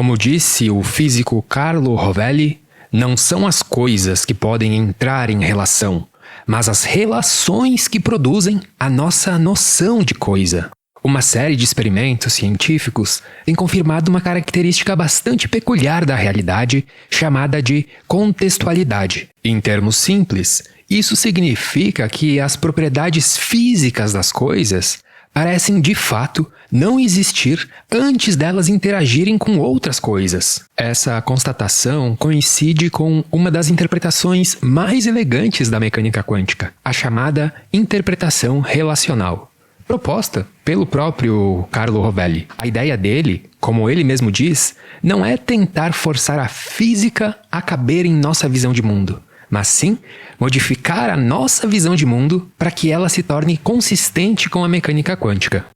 Como disse o físico Carlo Rovelli, não são as coisas que podem entrar em relação, mas as relações que produzem a nossa noção de coisa. Uma série de experimentos científicos tem confirmado uma característica bastante peculiar da realidade, chamada de contextualidade. Em termos simples, isso significa que as propriedades físicas das coisas parecem, de fato, não existir antes delas interagirem com outras coisas. Essa constatação coincide com uma das interpretações mais elegantes da mecânica quântica, a chamada interpretação relacional, proposta pelo próprio Carlo Rovelli. A ideia dele, como ele mesmo diz, não é tentar forçar a física a caber em nossa visão de mundo, mas sim modificar a nossa visão de mundo para que ela se torne consistente com a mecânica quântica.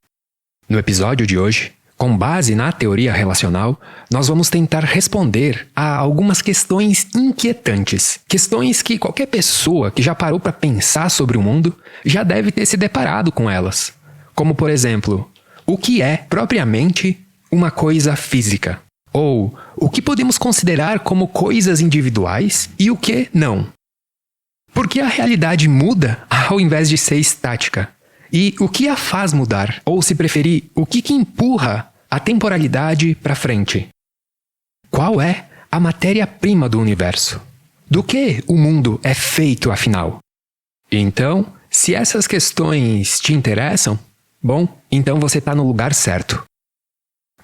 No episódio de hoje, com base na teoria relacional, nós vamos tentar responder a algumas questões inquietantes. Questões que qualquer pessoa que já parou para pensar sobre o mundo já deve ter se deparado com elas. Como, por exemplo, o que é propriamente uma coisa física? Ou o que podemos considerar como coisas individuais e o que não? Por que a realidade muda ao invés de ser estática? E o que a faz mudar? Ou, se preferir, o que empurra a temporalidade para frente? Qual é a matéria-prima do universo? Do que o mundo é feito, afinal? Então, se essas questões te interessam, bom, então você está no lugar certo.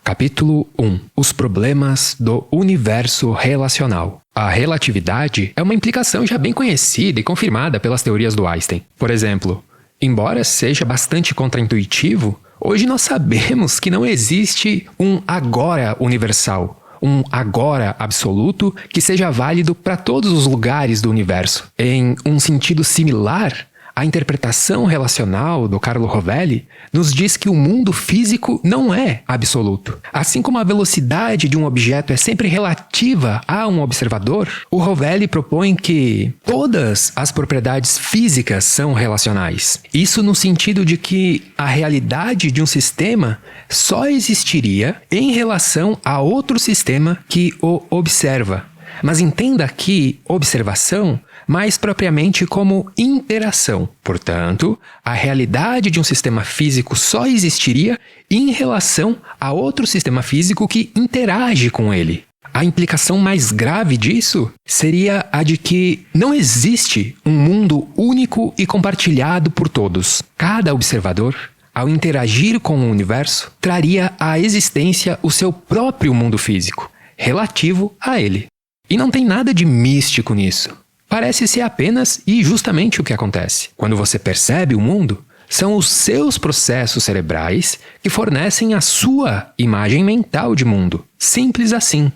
Capítulo 1. Os problemas do universo relacional. A relatividade é uma implicação já bem conhecida e confirmada pelas teorias do Einstein. Por exemplo, embora seja bastante contraintuitivo, hoje nós sabemos que não existe um agora universal, um agora absoluto que seja válido para todos os lugares do universo. Em um sentido similar, a interpretação relacional do Carlo Rovelli nos diz que o mundo físico não é absoluto. Assim como a velocidade de um objeto é sempre relativa a um observador, o Rovelli propõe que todas as propriedades físicas são relacionais. Isso no sentido de que a realidade de um sistema só existiria em relação a outro sistema que o observa. Mas entenda aqui observação mais propriamente como interação. Portanto, a realidade de um sistema físico só existiria em relação a outro sistema físico que interage com ele. A implicação mais grave disso seria a de que não existe um mundo único e compartilhado por todos. Cada observador, ao interagir com o universo, traria à existência o seu próprio mundo físico, relativo a ele. E não tem nada de místico nisso. Parece ser apenas e justamente o que acontece. Quando você percebe o mundo, são os seus processos cerebrais que fornecem a sua imagem mental de mundo. Simples assim.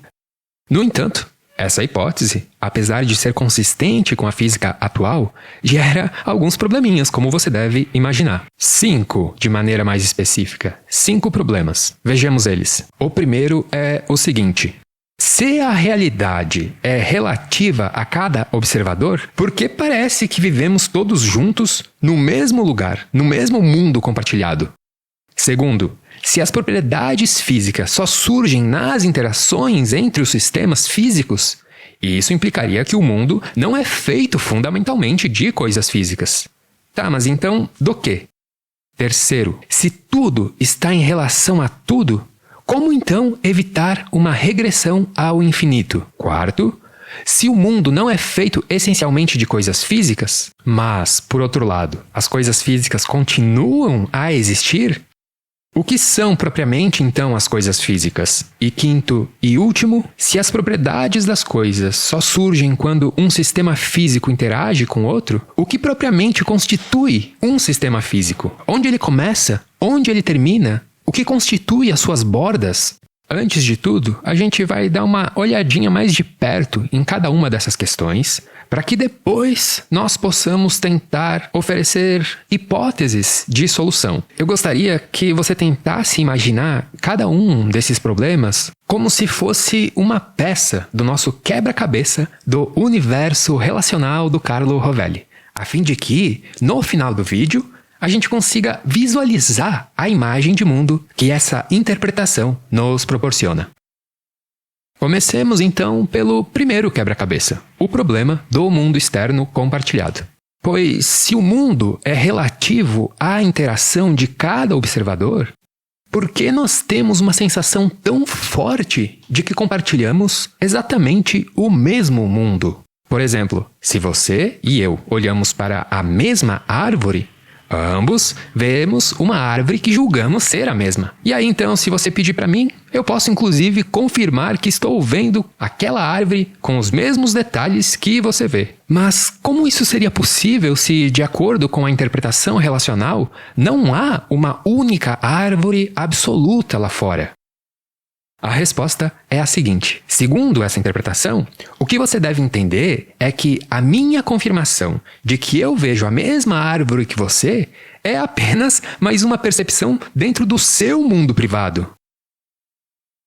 No entanto, essa hipótese, apesar de ser consistente com a física atual, gera alguns probleminhas, como você deve imaginar. 5, de maneira mais específica. 5 problemas. Vejamos eles. O primeiro é o seguinte. Se a realidade é relativa a cada observador, por que parece que vivemos todos juntos no mesmo lugar, no mesmo mundo compartilhado? Segundo, se as propriedades físicas só surgem nas interações entre os sistemas físicos, isso implicaria que o mundo não é feito fundamentalmente de coisas físicas. Tá, mas então do quê? Terceiro, se tudo está em relação a tudo, como então evitar uma regressão ao infinito? Quarto, se o mundo não é feito essencialmente de coisas físicas, mas, por outro lado, as coisas físicas continuam a existir, o que são propriamente então as coisas físicas? E quinto e último, se as propriedades das coisas só surgem quando um sistema físico interage com outro, o que propriamente constitui um sistema físico? Onde ele começa? Onde ele termina? O que constitui as suas bordas? Antes de tudo, a gente vai dar uma olhadinha mais de perto em cada uma dessas questões, para que depois nós possamos tentar oferecer hipóteses de solução. Eu gostaria que você tentasse imaginar cada um desses problemas como se fosse uma peça do nosso quebra-cabeça do universo relacional do Carlo Rovelli, a fim de que, no final do vídeo, a gente consiga visualizar a imagem de mundo que essa interpretação nos proporciona. Comecemos então pelo primeiro quebra-cabeça, o problema do mundo externo compartilhado. Pois se o mundo é relativo à interação de cada observador, por que nós temos uma sensação tão forte de que compartilhamos exatamente o mesmo mundo? Por exemplo, se você e eu olhamos para a mesma árvore, ambos vemos uma árvore que julgamos ser a mesma. E aí então, se você pedir para mim, eu posso inclusive confirmar que estou vendo aquela árvore com os mesmos detalhes que você vê. Mas como isso seria possível se, de acordo com a interpretação relacional, não há uma única árvore absoluta lá fora? A resposta é a seguinte: segundo essa interpretação, o que você deve entender é que a minha confirmação de que eu vejo a mesma árvore que você é apenas mais uma percepção dentro do seu mundo privado.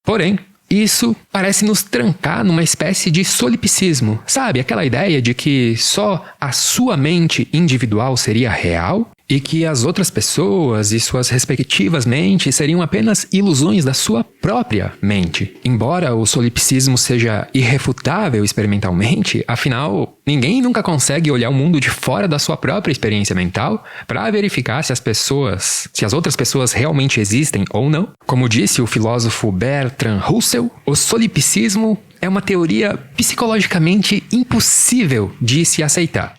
Porém, isso parece nos trancar numa espécie de solipsismo, sabe? Aquela ideia de que só a sua mente individual seria real e que as outras pessoas e suas respectivas mentes seriam apenas ilusões da sua própria mente. Embora o solipsismo seja irrefutável experimentalmente, afinal, ninguém nunca consegue olhar o mundo de fora da sua própria experiência mental para verificar se as outras pessoas realmente existem ou não. Como disse o filósofo Bertrand Russell, o solipsismo é uma teoria psicologicamente impossível de se aceitar.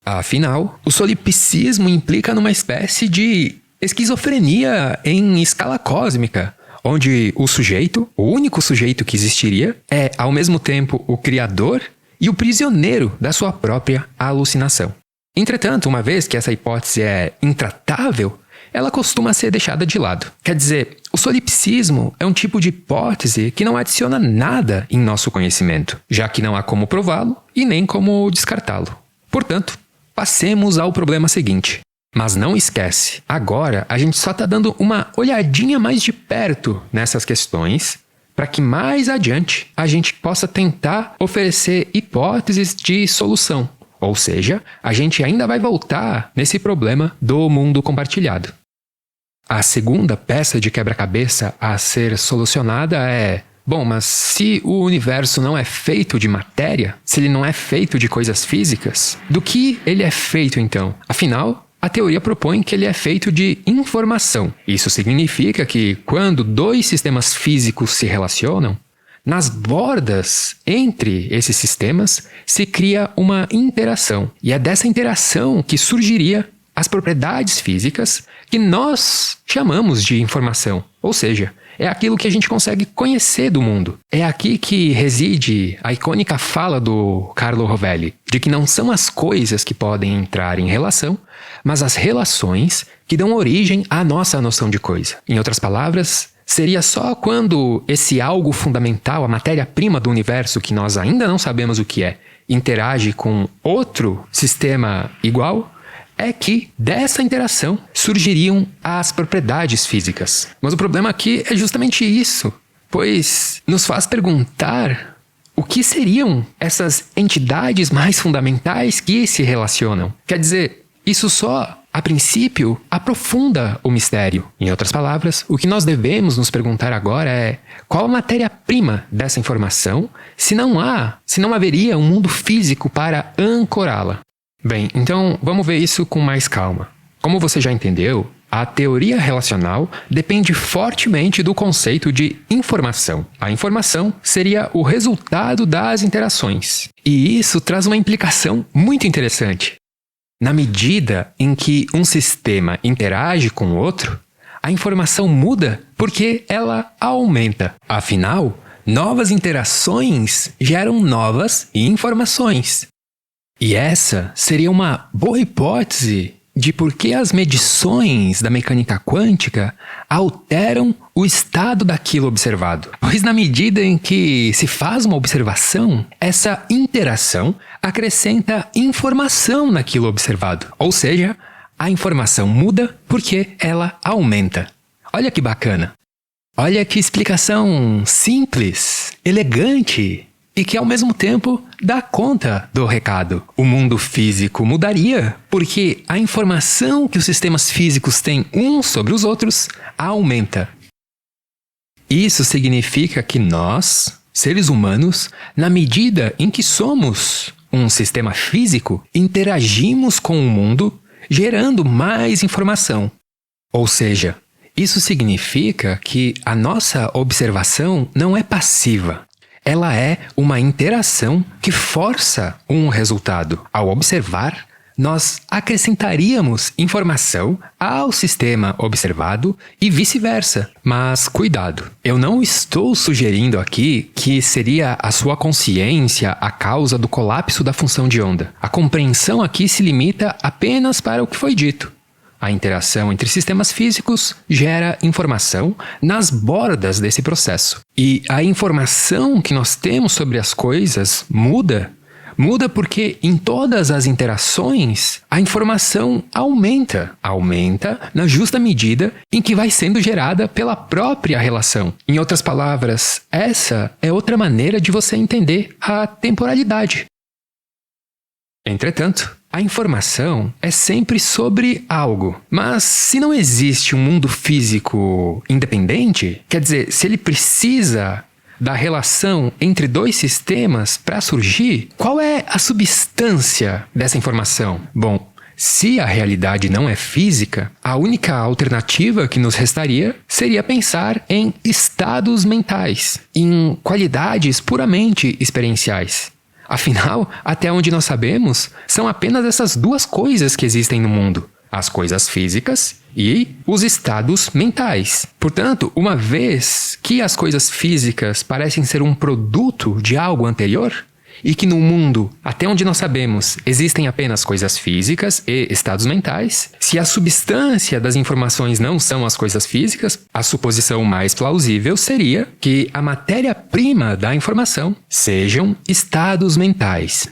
Afinal, o solipsismo implica numa espécie de esquizofrenia em escala cósmica, onde o sujeito, o único sujeito que existiria, é ao mesmo tempo o criador e o prisioneiro da sua própria alucinação. Entretanto, uma vez que essa hipótese é intratável, ela costuma ser deixada de lado. Quer dizer, o solipsismo é um tipo de hipótese que não adiciona nada em nosso conhecimento, já que não há como prová-lo e nem como descartá-lo. Portanto, passemos ao problema seguinte. Mas não esquece, agora a gente só está dando uma olhadinha mais de perto nessas questões para que mais adiante a gente possa tentar oferecer hipóteses de solução. Ou seja, a gente ainda vai voltar nesse problema do mundo compartilhado. A segunda peça de quebra-cabeça a ser solucionada é: bom, mas se o universo não é feito de matéria, se ele não é feito de coisas físicas, do que ele é feito então? Afinal, a teoria propõe que ele é feito de informação. Isso significa que quando dois sistemas físicos se relacionam, nas bordas entre esses sistemas se cria uma interação. E é dessa interação que surgiria as propriedades físicas que nós chamamos de informação. Ou seja, é aquilo que a gente consegue conhecer do mundo. É aqui que reside a icônica fala do Carlo Rovelli, de que não são as coisas que podem entrar em relação, mas as relações que dão origem à nossa noção de coisa. Em outras palavras, seria só quando esse algo fundamental, a matéria-prima do universo, que nós ainda não sabemos o que é, interage com outro sistema igual, é que dessa interação surgiriam as propriedades físicas. Mas o problema aqui é justamente isso, pois nos faz perguntar o que seriam essas entidades mais fundamentais que se relacionam. Quer dizer, isso só, a princípio, aprofunda o mistério. Em outras palavras, o que nós devemos nos perguntar agora é: qual a matéria-prima dessa informação, se não haveria um mundo físico para ancorá-la? Bem, então vamos ver isso com mais calma. Como você já entendeu, a teoria relacional depende fortemente do conceito de informação. A informação seria o resultado das interações. E isso traz uma implicação muito interessante. Na medida em que um sistema interage com o outro, a informação muda porque ela aumenta. Afinal, novas interações geram novas informações. E essa seria uma boa hipótese de por que as medições da mecânica quântica alteram o estado daquilo observado. Pois na medida em que se faz uma observação, essa interação acrescenta informação naquilo observado. Ou seja, a informação muda porque ela aumenta. Olha que bacana! Olha que explicação simples, elegante e que ao mesmo tempo dá conta do recado. O mundo físico mudaria porque a informação que os sistemas físicos têm uns sobre os outros aumenta. Isso significa que nós, seres humanos, na medida em que somos um sistema físico, interagimos com o mundo, gerando mais informação. Ou seja, isso significa que a nossa observação não é passiva. Ela é uma interação que força um resultado. Ao observar, nós acrescentaríamos informação ao sistema observado e vice-versa. Mas cuidado, eu não estou sugerindo aqui que seria a sua consciência a causa do colapso da função de onda. A compreensão aqui se limita apenas para o que foi dito. A interação entre sistemas físicos gera informação nas bordas desse processo. E a informação que nós temos sobre as coisas muda porque em todas as interações a informação aumenta na justa medida em que vai sendo gerada pela própria relação. Em outras palavras, essa é outra maneira de você entender a temporalidade. Entretanto, a informação é sempre sobre algo. Mas se não existe um mundo físico independente, quer dizer, se ele precisa da relação entre dois sistemas para surgir, qual é a substância dessa informação? Bom, se a realidade não é física, a única alternativa que nos restaria seria pensar em estados mentais, em qualidades puramente experienciais. Afinal, até onde nós sabemos, são apenas essas duas coisas que existem no mundo: as coisas físicas e os estados mentais. Portanto, uma vez que as coisas físicas parecem ser um produto de algo anterior, e que no mundo, até onde nós sabemos, existem apenas coisas físicas e estados mentais, se a substância das informações não são as coisas físicas, a suposição mais plausível seria que a matéria-prima da informação sejam estados mentais.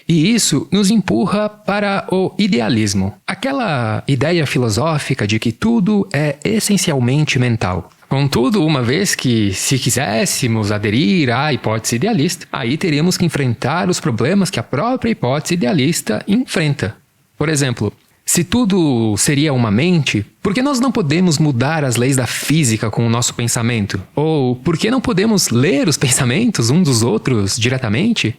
E isso nos empurra para o idealismo, aquela ideia filosófica de que tudo é essencialmente mental. Contudo, uma vez que, se quiséssemos aderir à hipótese idealista, aí teríamos que enfrentar os problemas que a própria hipótese idealista enfrenta. Por exemplo, se tudo seria uma mente, por que nós não podemos mudar as leis da física com o nosso pensamento? Ou por que não podemos ler os pensamentos uns dos outros diretamente?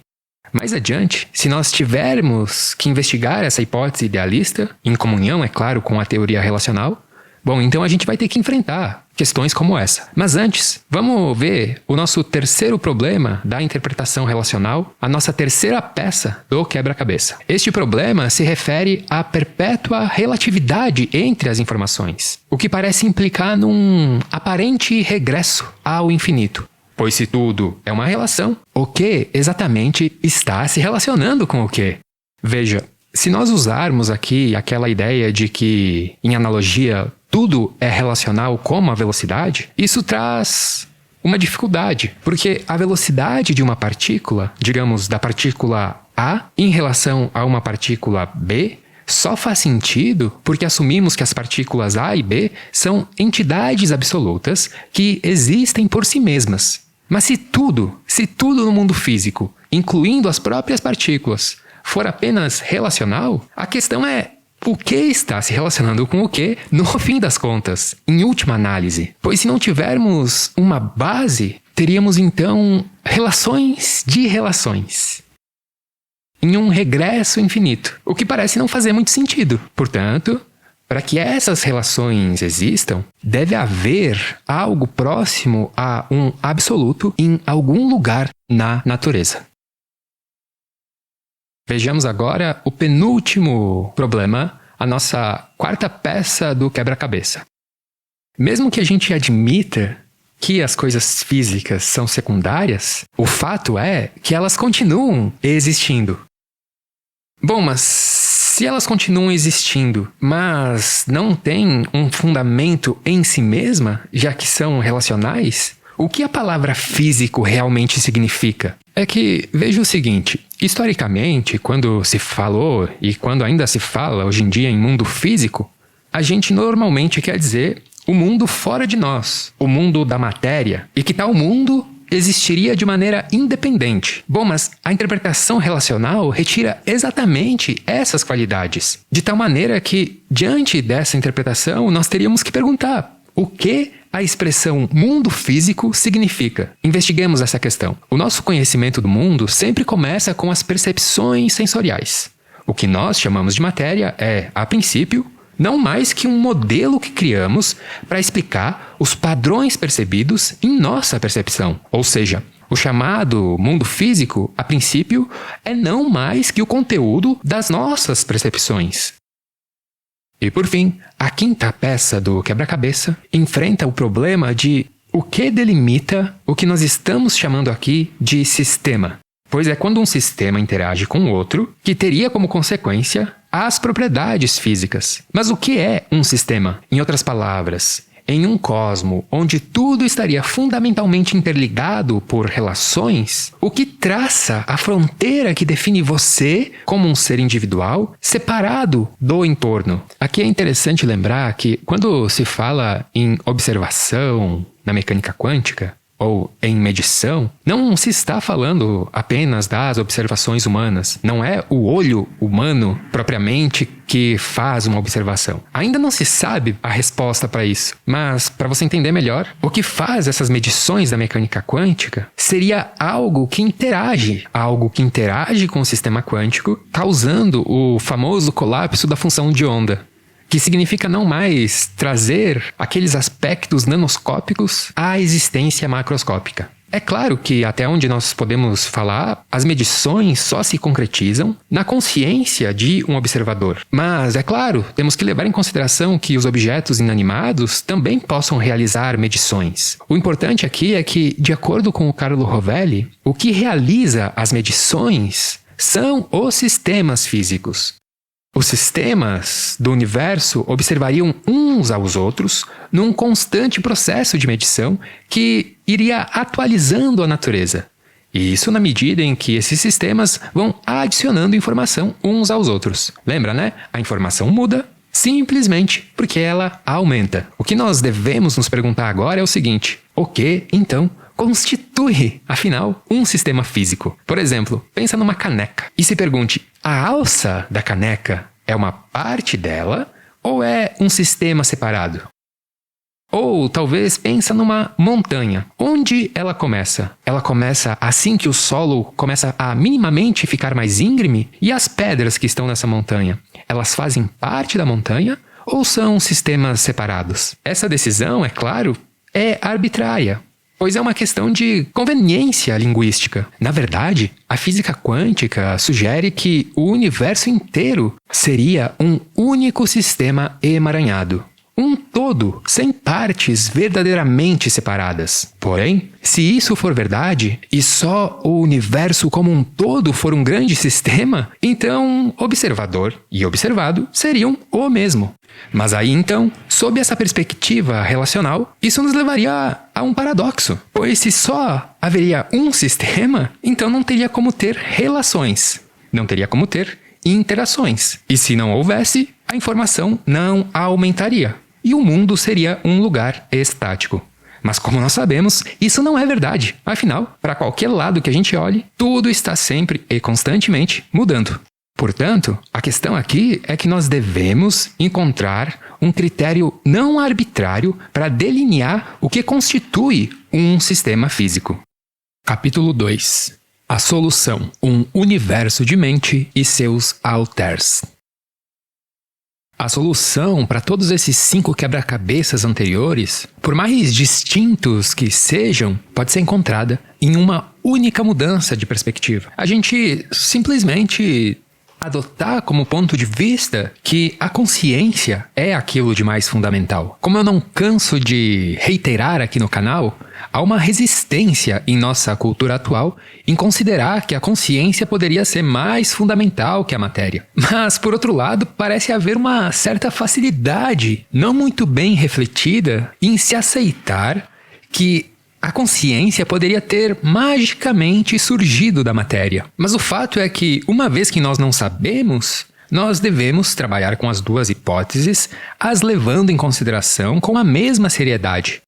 Mais adiante, se nós tivermos que investigar essa hipótese idealista, em comunhão, é claro, com a teoria relacional, bom, então a gente vai ter que enfrentar questões como essa. Mas antes, vamos ver o nosso terceiro problema da interpretação relacional, a nossa terceira peça do quebra-cabeça. Este problema se refere à perpétua relatividade entre as informações, o que parece implicar num aparente regresso ao infinito. Pois se tudo é uma relação, o que exatamente está se relacionando com o que? Veja, se nós usarmos aqui aquela ideia de que, em analogia, tudo é relacional como a velocidade, isso traz uma dificuldade, porque a velocidade de uma partícula, digamos, da partícula A em relação a uma partícula B, só faz sentido porque assumimos que as partículas A e B são entidades absolutas que existem por si mesmas. Mas se tudo no mundo físico, incluindo as próprias partículas, for apenas relacional, a questão é o que está se relacionando com o que no fim das contas, em última análise. Pois se não tivermos uma base, teríamos então relações de relações, em um regresso infinito, o que parece não fazer muito sentido. Portanto, para que essas relações existam, deve haver algo próximo a um absoluto em algum lugar na natureza. Vejamos agora o penúltimo problema, a nossa quarta peça do quebra-cabeça. Mesmo que a gente admita que as coisas físicas são secundárias, o fato é que elas continuam existindo. Bom, mas se elas continuam existindo, mas não têm um fundamento em si mesma, já que são relacionais, o que a palavra físico realmente significa? É que, veja o seguinte, historicamente, quando se falou e quando ainda se fala hoje em dia em mundo físico, a gente normalmente quer dizer o mundo fora de nós, o mundo da matéria, e que tal mundo existiria de maneira independente. Bom, mas a interpretação relacional retira exatamente essas qualidades, de tal maneira que, diante dessa interpretação, nós teríamos que perguntar: o que a expressão mundo físico significa? Investiguemos essa questão. O nosso conhecimento do mundo sempre começa com as percepções sensoriais. O que nós chamamos de matéria é, a princípio, não mais que um modelo que criamos para explicar os padrões percebidos em nossa percepção. Ou seja, o chamado mundo físico, a princípio, é não mais que o conteúdo das nossas percepções. E por fim, a quinta peça do quebra-cabeça enfrenta o problema de o que delimita o que nós estamos chamando aqui de sistema. Pois é quando um sistema interage com o outro que teria como consequência as propriedades físicas. Mas o que é um sistema? Em outras palavras, em um cosmo onde tudo estaria fundamentalmente interligado por relações, o que traça a fronteira que define você como um ser individual separado do entorno. Aqui é interessante lembrar que quando se fala em observação na mecânica quântica, ou em medição, não se está falando apenas das observações humanas. Não é o olho humano propriamente que faz uma observação. Ainda não se sabe a resposta para isso. Mas, para você entender melhor, o que faz essas medições da mecânica quântica seria algo que interage com o sistema quântico, causando o famoso colapso da função de onda, que significa não mais trazer aqueles aspectos nanoscópicos à existência macroscópica. É claro que, até onde nós podemos falar, as medições só se concretizam na consciência de um observador. Mas, é claro, temos que levar em consideração que os objetos inanimados também possam realizar medições. O importante aqui é que, de acordo com o Carlo Rovelli, o que realiza as medições são os sistemas físicos. Os sistemas do universo observariam uns aos outros num constante processo de medição que iria atualizando a natureza. E isso na medida em que esses sistemas vão adicionando informação uns aos outros. Lembra, né? A informação muda simplesmente porque ela aumenta. O que nós devemos nos perguntar agora é o seguinte: o que, então, constitui, afinal, um sistema físico? Por exemplo, pensa numa caneca e se pergunte: a alça da caneca é uma parte dela ou é um sistema separado? Ou talvez pensa numa montanha. Onde ela começa? Ela começa assim que o solo começa a minimamente ficar mais íngreme? E as pedras que estão nessa montanha? Elas fazem parte da montanha ou são sistemas separados? Essa decisão, é claro, é arbitrária, pois é uma questão de conveniência linguística. Na verdade, a física quântica sugere que o universo inteiro seria um único sistema emaranhado. Um todo, sem partes verdadeiramente separadas. Porém, se isso for verdade, e só o universo como um todo for um grande sistema, então observador e observado seriam o mesmo. Mas aí então, sob essa perspectiva relacional, isso nos levaria a um paradoxo. Pois se só haveria um sistema, então não teria como ter relações. Não teria como ter interações. E se não houvesse, a informação não aumentaria. E o mundo seria um lugar estático. Mas como nós sabemos, isso não é verdade. Afinal, para qualquer lado que a gente olhe, tudo está sempre e constantemente mudando. Portanto, a questão aqui é que nós devemos encontrar um critério não arbitrário para delinear o que constitui um sistema físico. Capítulo 2. A solução. Um universo de mente e seus alters. A solução para todos esses 5 quebra-cabeças anteriores, por mais distintos que sejam, pode ser encontrada em uma única mudança de perspectiva. A gente simplesmente adotar como ponto de vista que a consciência é aquilo de mais fundamental. Como eu não canso de reiterar aqui no canal, há uma resistência em nossa cultura atual em considerar que a consciência poderia ser mais fundamental que a matéria. Mas, por outro lado, parece haver uma certa facilidade, não muito bem refletida, em se aceitar que a consciência poderia ter magicamente surgido da matéria. Mas o fato é que, uma vez que nós não sabemos, nós devemos trabalhar com as duas hipóteses, as levando em consideração com a mesma seriedade.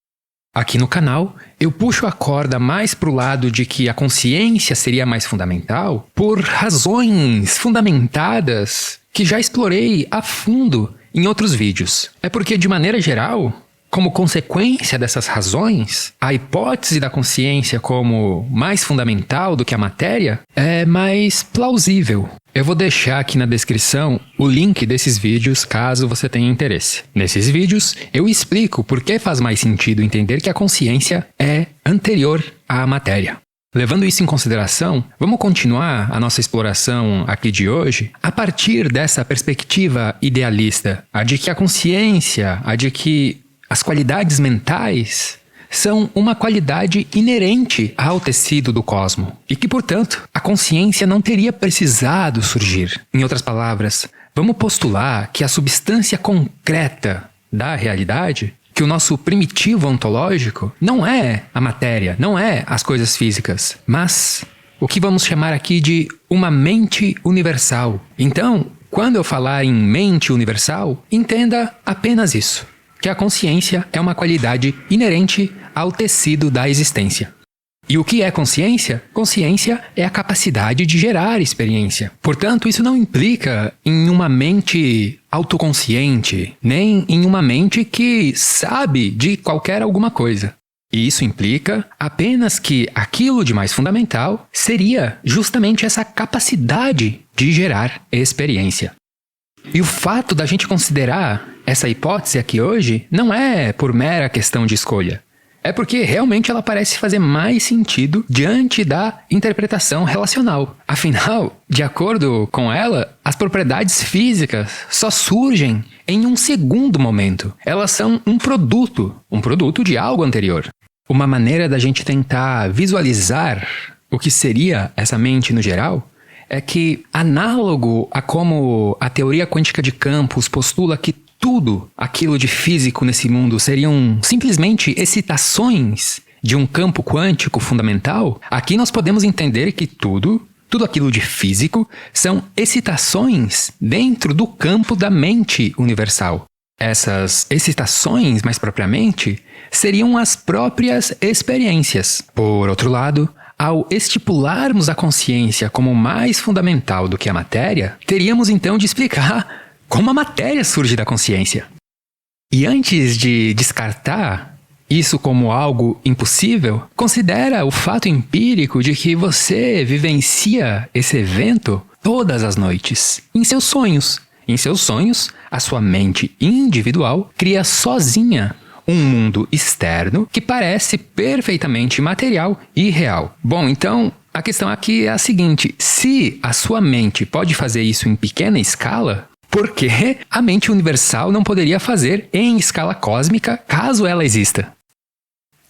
Aqui no canal, eu puxo a corda mais para o lado de que a consciência seria mais fundamental por razões fundamentadas que já explorei a fundo em outros vídeos. É porque, de maneira geral, como consequência dessas razões, a hipótese da consciência como mais fundamental do que a matéria é mais plausível. Eu vou deixar aqui na descrição o link desses vídeos caso você tenha interesse. Nesses vídeos, eu explico por que faz mais sentido entender que a consciência é anterior à matéria. Levando isso em consideração, vamos continuar a nossa exploração aqui de hoje a partir dessa perspectiva idealista, a de que a consciência, a de que as qualidades mentais são uma qualidade inerente ao tecido do cosmos e que, portanto, a consciência não teria precisado surgir. Em outras palavras, vamos postular que a substância concreta da realidade, que o nosso primitivo ontológico, não é a matéria, não é as coisas físicas, mas o que vamos chamar aqui de uma mente universal. Então, quando eu falar em mente universal, entenda apenas isso, que a consciência é uma qualidade inerente ao tecido da existência. E o que é consciência? Consciência é a capacidade de gerar experiência. Portanto, isso não implica em uma mente autoconsciente, nem em uma mente que sabe de qualquer alguma coisa. E isso implica apenas que aquilo de mais fundamental seria justamente essa capacidade de gerar experiência. E o fato da gente considerar essa hipótese aqui hoje não é por mera questão de escolha. É porque realmente ela parece fazer mais sentido diante da interpretação relacional. Afinal, de acordo com ela, as propriedades físicas só surgem em um segundo momento. Elas são um produto de algo anterior. Uma maneira da gente tentar visualizar o que seria essa mente no geral é que, análogo a como a teoria quântica de campos postula que tudo aquilo de físico nesse mundo seriam simplesmente excitações de um campo quântico fundamental, aqui nós podemos entender que tudo aquilo de físico são excitações dentro do campo da mente universal. Essas excitações, mais propriamente, seriam as próprias experiências. Por outro lado, ao estipularmos a consciência como mais fundamental do que a matéria, teríamos então de explicar como a matéria surge da consciência. E antes de descartar isso como algo impossível, considera o fato empírico de que você vivencia esse evento todas as noites, em seus sonhos. Em seus sonhos, a sua mente individual cria sozinha um mundo externo que parece perfeitamente material e real. Bom, então, a questão aqui é a seguinte: se a sua mente pode fazer isso em pequena escala, por que a mente universal não poderia fazer em escala cósmica, caso ela exista?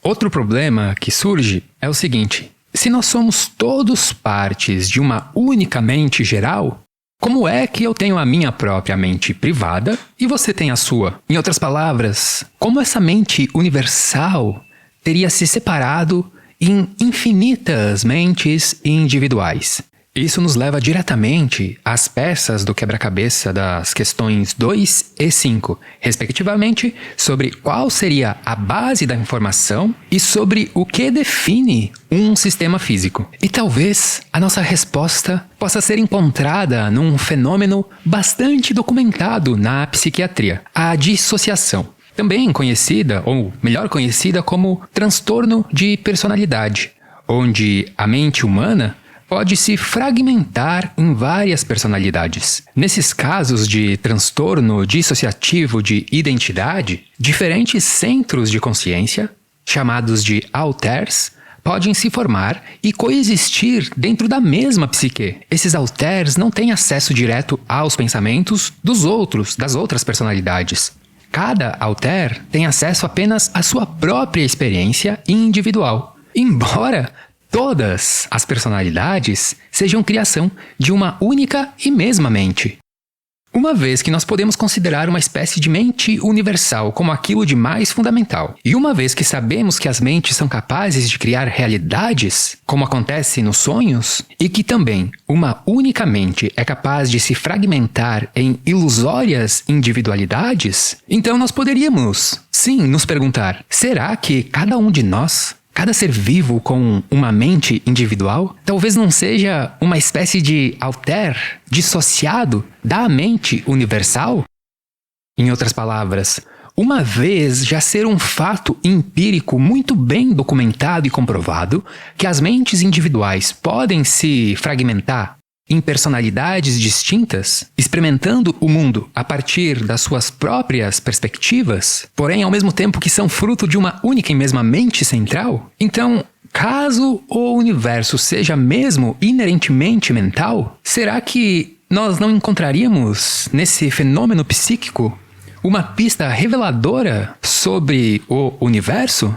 Outro problema que surge é o seguinte: se nós somos todos partes de uma única mente geral, como é que eu tenho a minha própria mente privada e você tem a sua? Em outras palavras, como essa mente universal teria se separado em infinitas mentes individuais? Isso nos leva diretamente às peças do quebra-cabeça das questões 2 e 5, respectivamente, sobre qual seria a base da informação e sobre o que define um sistema físico. E talvez a nossa resposta possa ser encontrada num fenômeno bastante documentado na psiquiatria: a dissociação. Também conhecida, ou melhor conhecida, como transtorno de personalidade, onde a mente humana pode se fragmentar em várias personalidades. Nesses casos de transtorno dissociativo de identidade, diferentes centros de consciência, chamados de alters, podem se formar e coexistir dentro da mesma psique. Esses alters não têm acesso direto aos pensamentos dos outros, das outras personalidades. Cada alter tem acesso apenas à sua própria experiência individual, embora todas as personalidades sejam criação de uma única e mesma mente. Uma vez que nós podemos considerar uma espécie de mente universal como aquilo de mais fundamental, e uma vez que sabemos que as mentes são capazes de criar realidades, como acontece nos sonhos, e que também uma única mente é capaz de se fragmentar em ilusórias individualidades, então nós poderíamos, sim, nos perguntar: será que cada um de nós, cada ser vivo com uma mente individual, talvez não seja uma espécie de alter dissociado da mente universal? Em outras palavras, uma vez já ser um fato empírico muito bem documentado e comprovado que as mentes individuais podem se fragmentar em personalidades distintas, experimentando o mundo a partir das suas próprias perspectivas, porém ao mesmo tempo que são fruto de uma única e mesma mente central? Então, caso o universo seja mesmo inerentemente mental, será que nós não encontraríamos nesse fenômeno psíquico uma pista reveladora sobre o universo?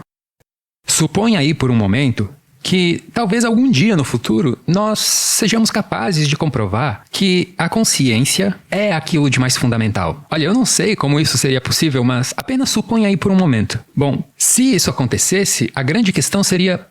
Suponha aí por um momento que talvez algum dia no futuro nós sejamos capazes de comprovar que a consciência é aquilo de mais fundamental. Olha, eu não sei como isso seria possível, mas apenas suponha aí por um momento. Bom, se isso acontecesse, a grande questão seria,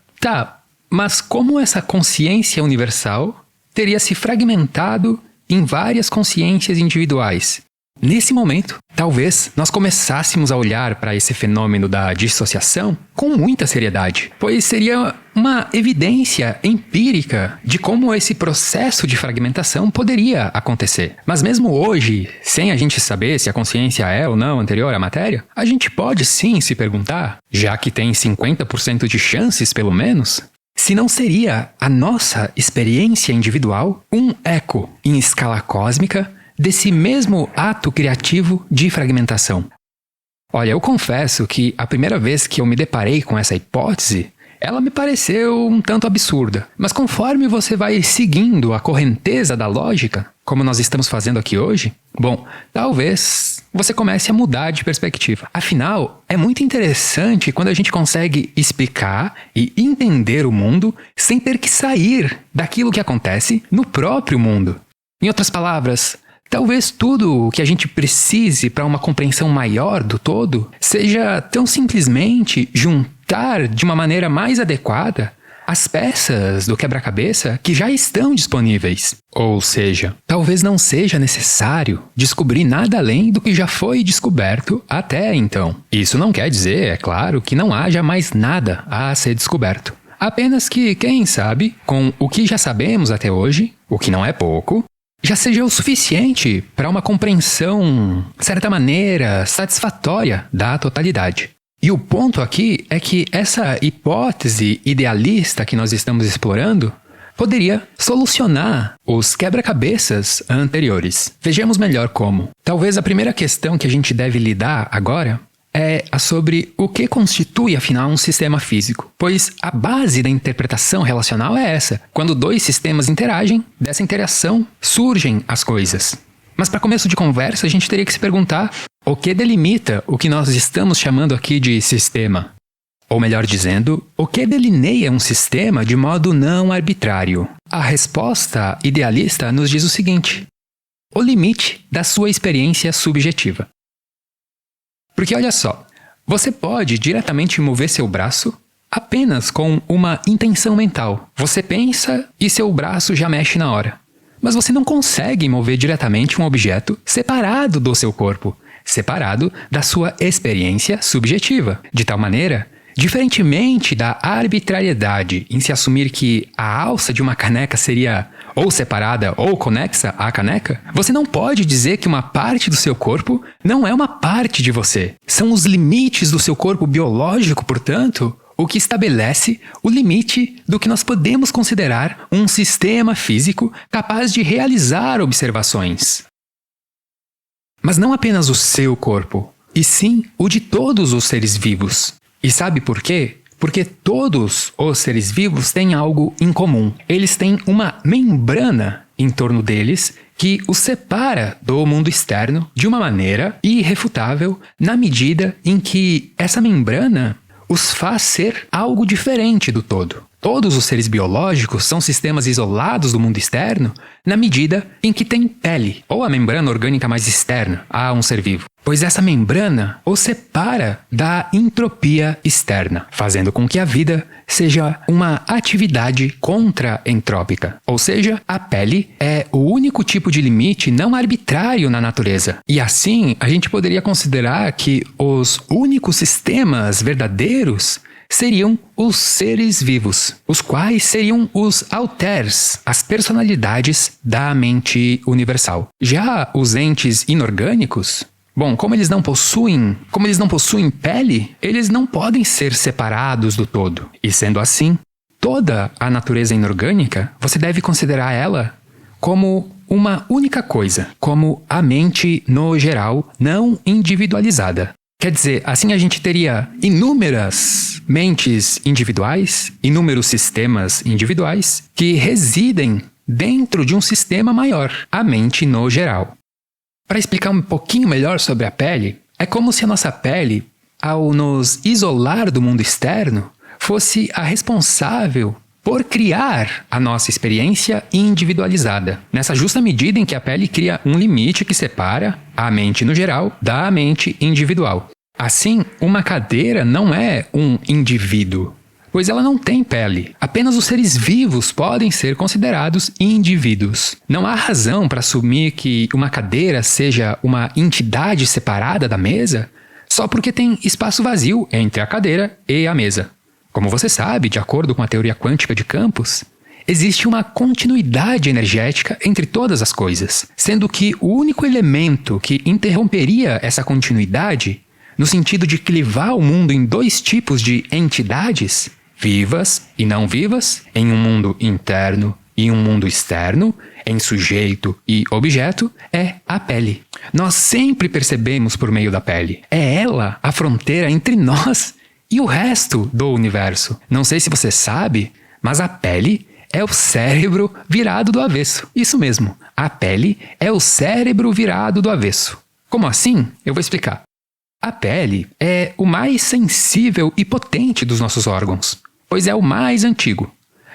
mas como essa consciência universal teria se fragmentado em várias consciências individuais? Nesse momento, talvez nós começássemos a olhar para esse fenômeno da dissociação com muita seriedade, pois seria uma evidência empírica de como esse processo de fragmentação poderia acontecer. Mas mesmo hoje, sem a gente saber se a consciência é ou não anterior à matéria, a gente pode sim se perguntar, já que tem 50% de chances pelo menos, se não seria a nossa experiência individual um eco em escala cósmica desse mesmo ato criativo de fragmentação. Olha, eu confesso que a primeira vez que eu me deparei com essa hipótese, ela me pareceu um tanto absurda. Mas conforme você vai seguindo a correnteza da lógica, como nós estamos fazendo aqui hoje, bom, talvez você comece a mudar de perspectiva. Afinal, é muito interessante quando a gente consegue explicar e entender o mundo sem ter que sair daquilo que acontece no próprio mundo. Em outras palavras, talvez tudo o que a gente precise para uma compreensão maior do todo seja tão simplesmente juntar de uma maneira mais adequada as peças do quebra-cabeça que já estão disponíveis. Ou seja, talvez não seja necessário descobrir nada além do que já foi descoberto até então. Isso não quer dizer, é claro, que não haja mais nada a ser descoberto. Apenas que, quem sabe, com o que já sabemos até hoje, o que não é pouco, já seja o suficiente para uma compreensão, de certa maneira, satisfatória da totalidade. E o ponto aqui é que essa hipótese idealista que nós estamos explorando poderia solucionar os quebra-cabeças anteriores. Vejamos melhor como. Talvez a primeira questão que a gente deve lidar agora é a sobre o que constitui, afinal, um sistema físico. Pois a base da interpretação relacional é essa. Quando dois sistemas interagem, dessa interação surgem as coisas. Mas para começo de conversa, a gente teria que se perguntar o que delimita o que nós estamos chamando aqui de sistema. Ou melhor dizendo, o que delineia um sistema de modo não arbitrário? A resposta idealista nos diz o seguinte: o limite da sua experiência subjetiva. Porque olha só, você pode diretamente mover seu braço apenas com uma intenção mental. Você pensa e seu braço já mexe na hora. Mas você não consegue mover diretamente um objeto separado do seu corpo, separado da sua experiência subjetiva. De tal maneira, diferentemente da arbitrariedade em se assumir que a alça de uma caneca seria ou separada ou conexa à caneca, você não pode dizer que uma parte do seu corpo não é uma parte de você. São os limites do seu corpo biológico, portanto, o que estabelece o limite do que nós podemos considerar um sistema físico capaz de realizar observações. Mas não apenas o seu corpo, e sim o de todos os seres vivos. E sabe por quê? Porque todos os seres vivos têm algo em comum. Eles têm uma membrana em torno deles que os separa do mundo externo de uma maneira irrefutável, na medida em que essa membrana os faz ser algo diferente do todo. Todos os seres biológicos são sistemas isolados do mundo externo na medida em que têm pele, ou a membrana orgânica mais externa a um ser vivo. Pois essa membrana os separa da entropia externa, fazendo com que a vida seja uma atividade contra-entrópica. Ou seja, a pele é o único tipo de limite não arbitrário na natureza. E assim, a gente poderia considerar que os únicos sistemas verdadeiros seriam os seres vivos, os quais seriam os alters, as personalidades da mente universal. Já os entes inorgânicos, Bom, como eles não possuem pele, eles não podem ser separados do todo. E sendo assim, toda a natureza inorgânica, você deve considerar ela como uma única coisa, como a mente no geral, não individualizada. Quer dizer, assim a gente teria inúmeras mentes individuais, inúmeros sistemas individuais que residem dentro de um sistema maior, a mente no geral. Para explicar um pouquinho melhor sobre a pele, é como se a nossa pele, ao nos isolar do mundo externo, fosse a responsável por criar a nossa experiência individualizada, nessa justa medida em que a pele cria um limite que separa a mente no geral da mente individual. Assim, uma cadeira não é um indivíduo, pois ela não tem pele. Apenas os seres vivos podem ser considerados indivíduos. Não há razão para assumir que uma cadeira seja uma entidade separada da mesa só porque tem espaço vazio entre a cadeira e a mesa. Como você sabe, de acordo com a teoria quântica de campos, existe uma continuidade energética entre todas as coisas, sendo que o único elemento que interromperia essa continuidade, no sentido de clivar o mundo em dois tipos de entidades, vivas e não vivas, em um mundo interno e um mundo externo, em sujeito e objeto, é a pele. Nós sempre percebemos por meio da pele. É ela a fronteira entre nós e o resto do universo. Não sei se você sabe, mas a pele é o cérebro virado do avesso. Isso mesmo, a pele é o cérebro virado do avesso. Como assim? Eu vou explicar. A pele é o mais sensível e potente dos nossos órgãos, pois é o mais antigo.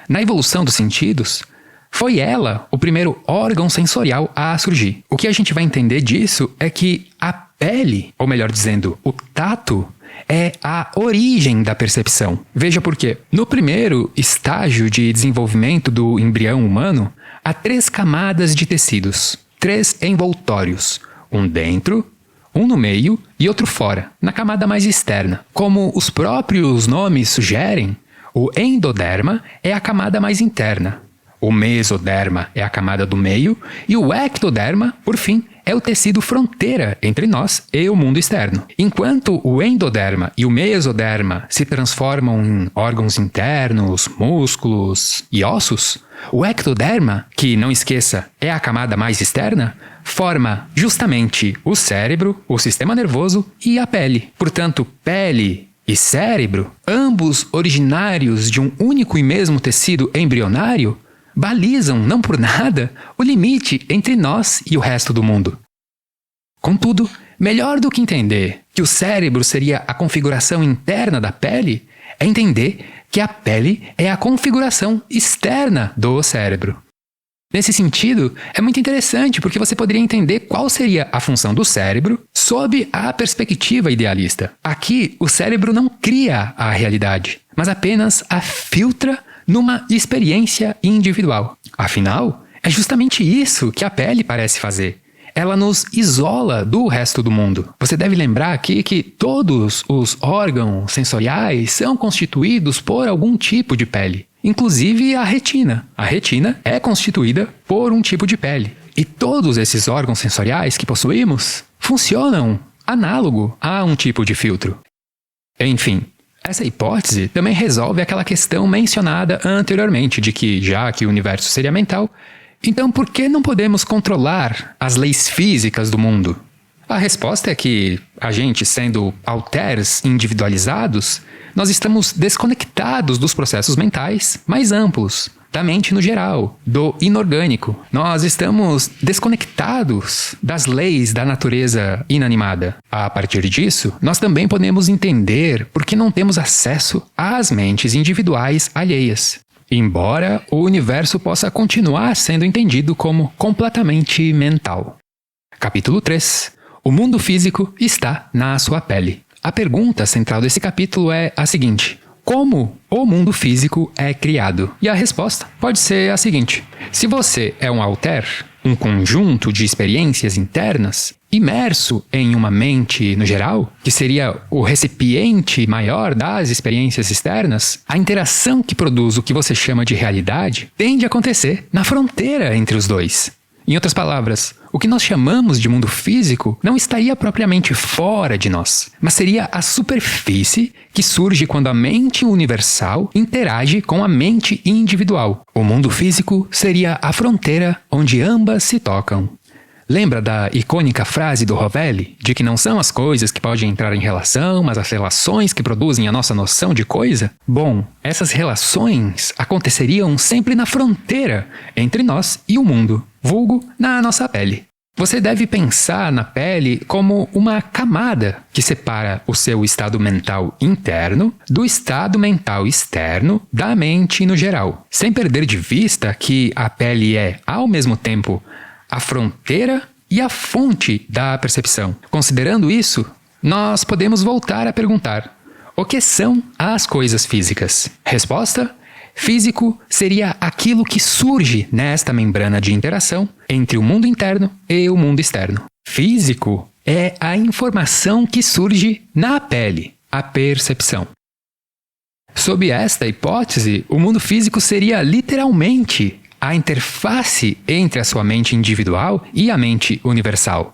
Na evolução dos sentidos, foi ela o primeiro órgão sensorial a surgir. O que a gente vai entender disso é que a pele, ou melhor dizendo, o tato, é a origem da percepção. Veja por quê. No primeiro estágio de desenvolvimento do embrião humano, há 3 camadas de tecidos, 3 envoltórios, um dentro, um no meio e outro fora, na camada mais externa. Como os próprios nomes sugerem, o endoderma é a camada mais interna, o mesoderma é a camada do meio e o ectoderma, por fim, é o tecido fronteira entre nós e o mundo externo. Enquanto o endoderma e o mesoderma se transformam em órgãos internos, músculos e ossos, o ectoderma, que não esqueça, é a camada mais externa, forma justamente o cérebro, o sistema nervoso e a pele. Portanto, pele e cérebro, ambos originários de um único e mesmo tecido embrionário, balizam, não por nada, o limite entre nós e o resto do mundo. Contudo, melhor do que entender que o cérebro seria a configuração interna da pele, é entender que a pele é a configuração externa do cérebro. Nesse sentido, é muito interessante porque você poderia entender qual seria a função do cérebro sob a perspectiva idealista. Aqui, o cérebro não cria a realidade, mas apenas a filtra numa experiência individual. Afinal, é justamente isso que a pele parece fazer. Ela nos isola do resto do mundo. Você deve lembrar aqui que todos os órgãos sensoriais são constituídos por algum tipo de pele, inclusive a retina. A retina é constituída por um tipo de pele. E todos esses órgãos sensoriais que possuímos funcionam análogo a um tipo de filtro. Enfim, essa hipótese também resolve aquela questão mencionada anteriormente de que, já que o universo seria mental, então por que não podemos controlar as leis físicas do mundo? A resposta é que a gente, sendo alteres individualizados, nós estamos desconectados dos processos mentais mais amplos, da mente no geral, do inorgânico. Nós estamos desconectados das leis da natureza inanimada. A partir disso, nós também podemos entender por que não temos acesso às mentes individuais alheias, embora o universo possa continuar sendo entendido como completamente mental. Capítulo 3. O mundo físico está na sua pele. A pergunta central desse capítulo é a seguinte: como o mundo físico é criado? E a resposta pode ser a seguinte: se você é um alter, um conjunto de experiências internas, imerso em uma mente no geral, que seria o recipiente maior das experiências externas, a interação que produz o que você chama de realidade tende a acontecer na fronteira entre os dois. Em outras palavras, o que nós chamamos de mundo físico não estaria propriamente fora de nós, mas seria a superfície que surge quando a mente universal interage com a mente individual. O mundo físico seria a fronteira onde ambas se tocam. Lembra da icônica frase do Rovelli, de que não são as coisas que podem entrar em relação, mas as relações que produzem a nossa noção de coisa? Bom, essas relações aconteceriam sempre na fronteira entre nós e o mundo, vulgo na nossa pele. Você deve pensar na pele como uma camada que separa o seu estado mental interno do estado mental externo da mente no geral, sem perder de vista que a pele é, ao mesmo tempo, a fronteira e a fonte da percepção. Considerando isso, nós podemos voltar a perguntar: o que são as coisas físicas? Resposta: físico seria aquilo que surge nesta membrana de interação entre o mundo interno e o mundo externo. Físico é a informação que surge na pele, a percepção. Sob esta hipótese, o mundo físico seria literalmente a interface entre a sua mente individual e a mente universal.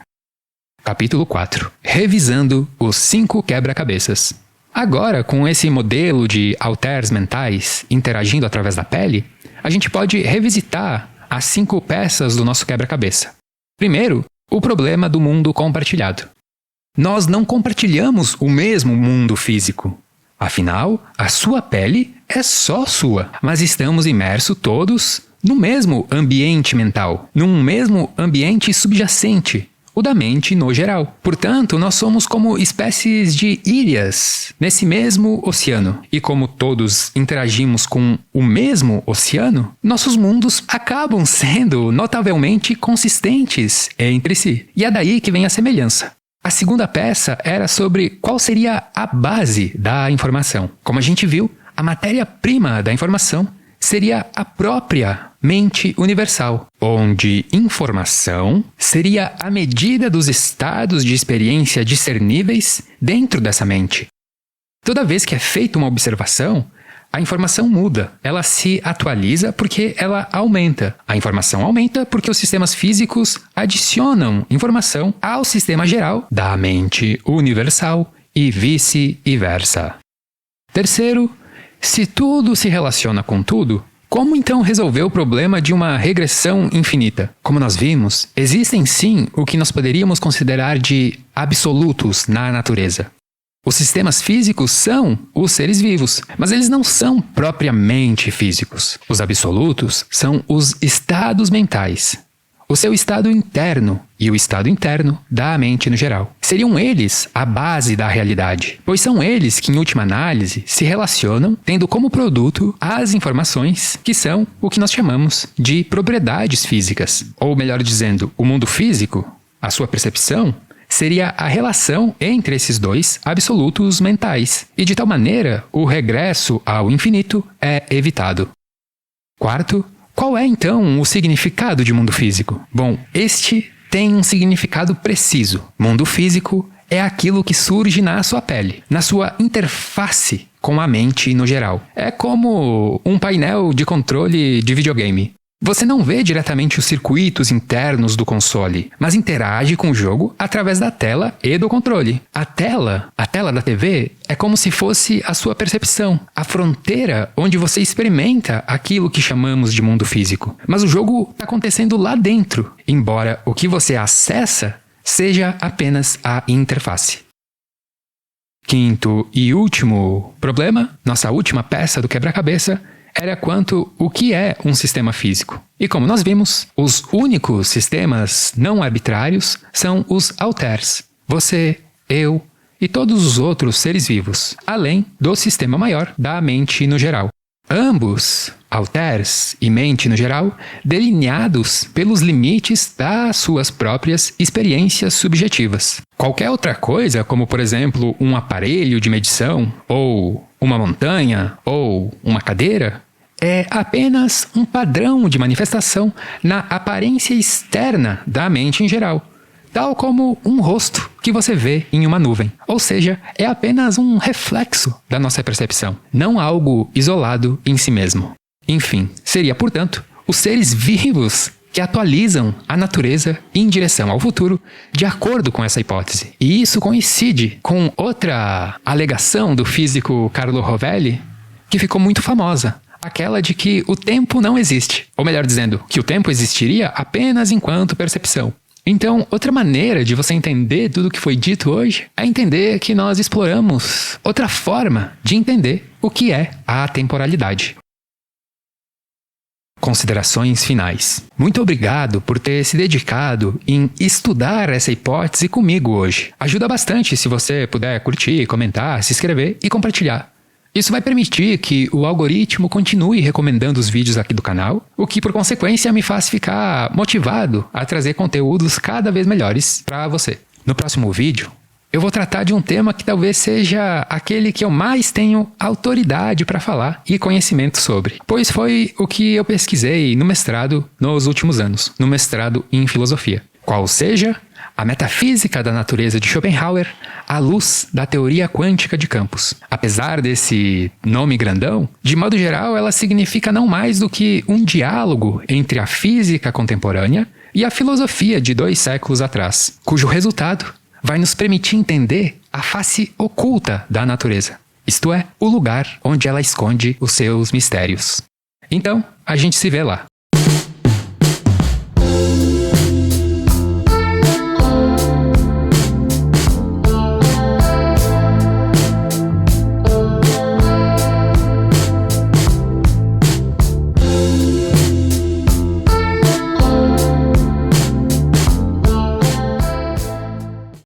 Capítulo 4. Revisando os 5 quebra-cabeças. Agora, com esse modelo de halteres mentais interagindo através da pele, a gente pode revisitar as 5 peças do nosso quebra-cabeça. Primeiro, o problema do mundo compartilhado. Nós não compartilhamos o mesmo mundo físico. Afinal, a sua pele é só sua, mas estamos imersos todos no mesmo ambiente mental, num mesmo ambiente subjacente, o da mente no geral. Portanto, nós somos como espécies de ilhas nesse mesmo oceano. E como todos interagimos com o mesmo oceano, nossos mundos acabam sendo notavelmente consistentes entre si. E é daí que vem a semelhança. A segunda peça era sobre qual seria a base da informação. Como a gente viu, a matéria-prima da informação seria a própria mente universal, onde informação seria a medida dos estados de experiência discerníveis dentro dessa mente. Toda vez que é feita uma observação, a informação muda, ela se atualiza porque ela aumenta. A informação aumenta porque os sistemas físicos adicionam informação ao sistema geral da mente universal e vice-versa. Terceiro, se tudo se relaciona com tudo, como então resolver o problema de uma regressão infinita? Como nós vimos, existem sim o que nós poderíamos considerar de absolutos na natureza. Os sistemas físicos são os seres vivos, mas eles não são propriamente físicos. Os absolutos são os estados mentais. O seu estado interno e o estado interno da mente no geral. Seriam eles a base da realidade, pois são eles que, em última análise, se relacionam tendo como produto as informações que são o que nós chamamos de propriedades físicas. Ou melhor dizendo, o mundo físico, a sua percepção, seria a relação entre esses dois absolutos mentais. E de tal maneira, o regresso ao infinito é evitado. Quarto, qual é, então, o significado de mundo físico? Bom, este tem um significado preciso. Mundo físico é aquilo que surge na sua pele, na sua interface com a mente no geral. É como um painel de controle de videogame. Você não vê diretamente os circuitos internos do console, mas interage com o jogo através da tela e do controle. A tela da TV é como se fosse a sua percepção, a fronteira onde você experimenta aquilo que chamamos de mundo físico. Mas o jogo está acontecendo lá dentro, embora o que você acessa seja apenas a interface. Quinto e último problema, nossa última peça do quebra-cabeça, era quanto o que é um sistema físico. E como nós vimos, os únicos sistemas não arbitrários são os halteres. Você, eu e todos os outros seres vivos, além do sistema maior da mente no geral. Ambos, halteres e mente no geral, delineados pelos limites das suas próprias experiências subjetivas. Qualquer outra coisa, como por exemplo um aparelho de medição, ou uma montanha, ou uma cadeira, é apenas um padrão de manifestação na aparência externa da mente em geral, tal como um rosto que você vê em uma nuvem. Ou seja, é apenas um reflexo da nossa percepção, não algo isolado em si mesmo. Enfim, seria, portanto, os seres vivos que atualizam a natureza em direção ao futuro de acordo com essa hipótese. E isso coincide com outra alegação do físico Carlo Rovelli, que ficou muito famosa, aquela de que o tempo não existe. Ou melhor dizendo, que o tempo existiria apenas enquanto percepção. Então, outra maneira de você entender tudo o que foi dito hoje é entender que nós exploramos outra forma de entender o que é a atemporalidade. Considerações finais. Muito obrigado por ter se dedicado em estudar essa hipótese comigo hoje. Ajuda bastante se você puder curtir, comentar, se inscrever e compartilhar. Isso vai permitir que o algoritmo continue recomendando os vídeos aqui do canal, o que por consequência me faz ficar motivado a trazer conteúdos cada vez melhores para você. No próximo vídeo, eu vou tratar de um tema que talvez seja aquele que eu mais tenho autoridade para falar e conhecimento sobre, pois foi o que eu pesquisei no mestrado nos últimos anos, no mestrado em filosofia. Qual seja a metafísica da natureza de Schopenhauer à luz da teoria quântica de campos. Apesar desse nome grandão, de modo geral ela significa não mais do que um diálogo entre a física contemporânea e a filosofia de 2 séculos atrás, cujo resultado vai nos permitir entender a face oculta da natureza, isto é, o lugar onde ela esconde os seus mistérios. Então, a gente se vê lá.